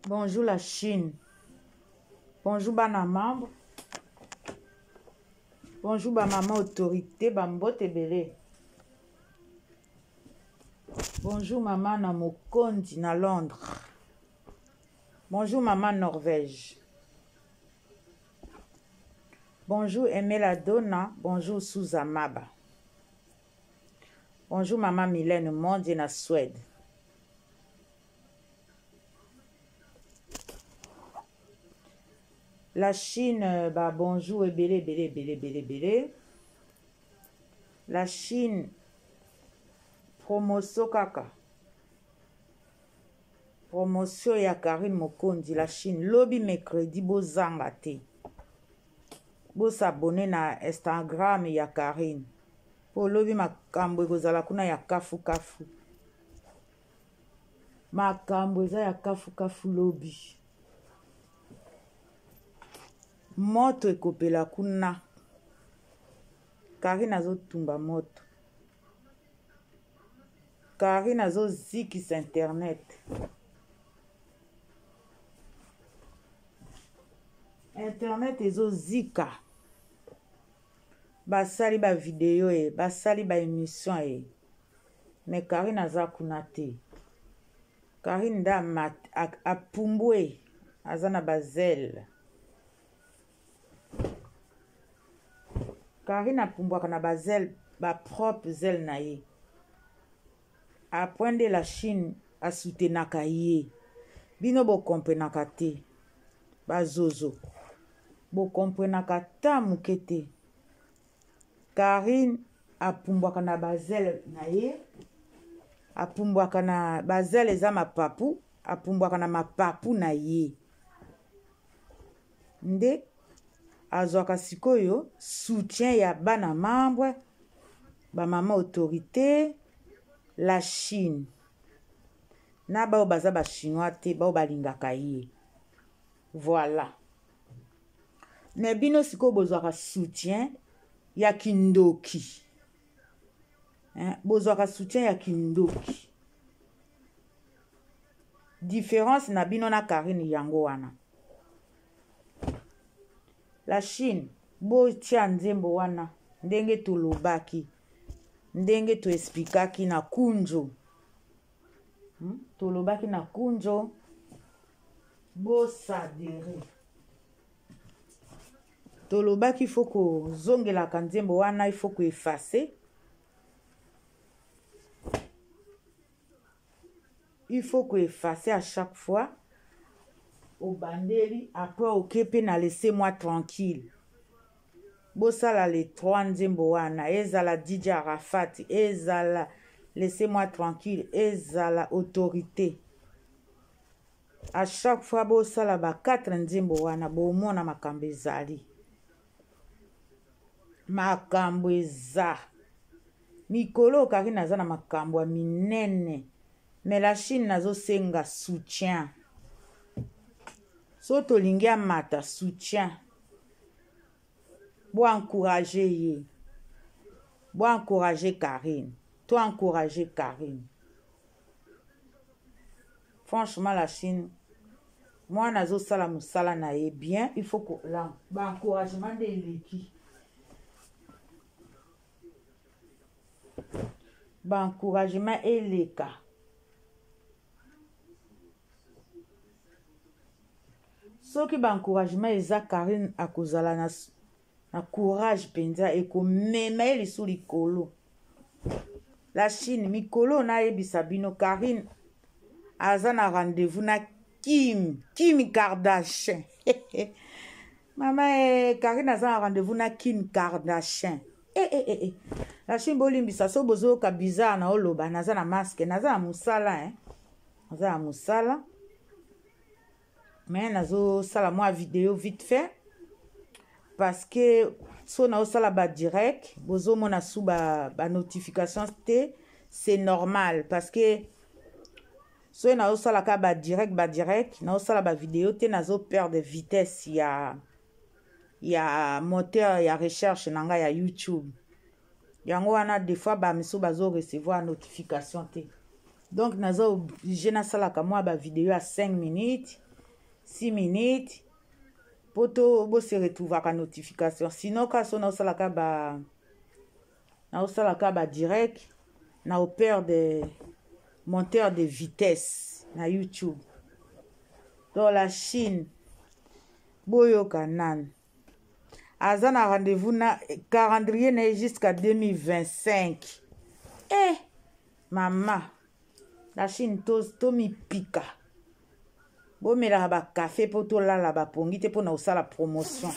Bonjour la Chine. Bonjour bana membre. Bonjour ba maman autorité bambote belé. Bonjour maman na Mokondi na Londres. Bonjour maman Norvège. Bonjour Emela Donna. Bonjour Souza Maba. Bonjour maman Mylène Mondi na Suède. La Chine, bah bonjour et belé. La Chine, promotion kaka. Promotion ya Karine Mokondi. La Chine, lobby mercredi, bo zanga te. Bo s'abonner na Instagram ya Karine. Po lobby makambo ekozala kuna ya kafu. Makambo eza ya kafu lobby. Moto ekopela kuna. Karine azotumba moto. Karine azozikisa internet. Internet ezozika. Basali ba video e, basali ba émission e. Mais Karine aza kuna te. Karine nda apumbwe azana bazel. Karine apumbwaka na bazel ba propre zel na ye. Apprendre la Chine a soutenaka ye. Bino bo komprenaka te. Bazozo. Bo komprenaka ta mukete. Karine apumbwaka na bazel na ye. Apumbwaka na bazel eza mapapu. Apumbwaka na mapapu na ye. Nde azwaka sikoyo soutien ya bana membre ba mama autorité la Chine na bao baza ba chinois te bao balingaka ye. Voilà. Ne bino sikoyo bozwaka soutien ya kindoki. Bozwaka soutien ya kindoki. Différence na bino na Karine yango wana. La Chine, bo tia nzembo wana, ndenge tolobaki, ndenge to explikaki na kunjo. Tolobaki na kunjo, bo sadere. Tolobaki foko zongelaka nzembo wana, ifoko effacer. Il faut que effacer à chaque fois. Au bandeli, après au kepe na laissez-moi tranquille. Bosala les trois nzembo wana, ezala DJ Arafat, ezala laissez-moi tranquille, ezala autorité. À chaque fois bosala ba quatre nzembo wana, bomona makambo ezali. Makambo eza. Mikolo Karine aza na makambo minene. Mais la Chine nazo senga soutien. So tolingi amata soutien. Bo encourager ye. Bo encourager Karine. Toi encourager Karine. Franchement la Chine. Moi nazo sala musala na ye bien. Il faut que là. Ba encouragement de l'équipe. Ba encouragement et les cas. Soki ba encouragement eza Karine akozala na courage penza eko mema eli sous likolo. La Chine mikolo na yebisa bino Karine aza na rendez-vous na Kim Kardashian. Mama Karine aza na rendez-vous na Kim Kardashian. La Chine bolimbisa so bozo ka bizarre na oloba naza na masque naza na musala naza na musala. Mais nazo sala moi vidéo vite fait parce que so na sala ba direct bozo mona sous ba notification c'est normal parce que so na sala ka ba direct na sala ba vidéo te nazo perdre vitesse ya moteur ya recherche nanga ya YouTube yango wana des fois ba miso bazo recevoir notification te donc nazo obligé na sala ka moi ba vidéo à 5 minutes. 6 minutes poto bo se retrouver ka notification sinon ka so na osala ka ba direct na opère de monteur de vitesse na YouTube. Dans la Chine boyo kanan aza na rendez-vous na calendrier na jusqu'à 2025. Maman la Chine to mi pika bomela ba café po to lala ba pongi te po na osala promotion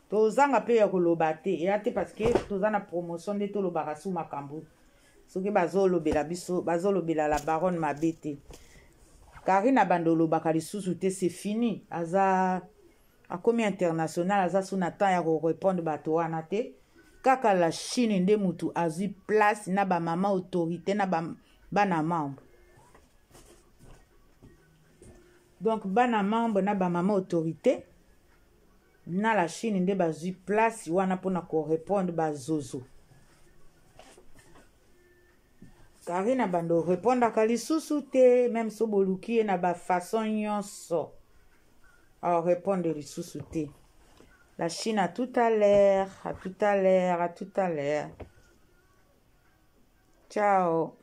tozanga pe ya koloba te ya te parce que toza na promotion nde tolobaka su makambo soki bazolobela biso bazolobela la baronne mabe te. Karina bando olobaka lisusu te, c'est fini. Aza akomi international aza suna temps ya répondre bato wana te. Kaka la Chine nde mutu azwi place na ba mama autorité na bana membre. Donc bana membre na ba mama autorité na la Chine nde bazwi place wana pona ko répondre ba zozo. Karina bando répondre ka lisusu te, même so boluki na ba façon nyonso. Alors répondre lisusu te. La Chine à tout à l'heure, à tout à l'heure, à tout à l'heure. Ciao.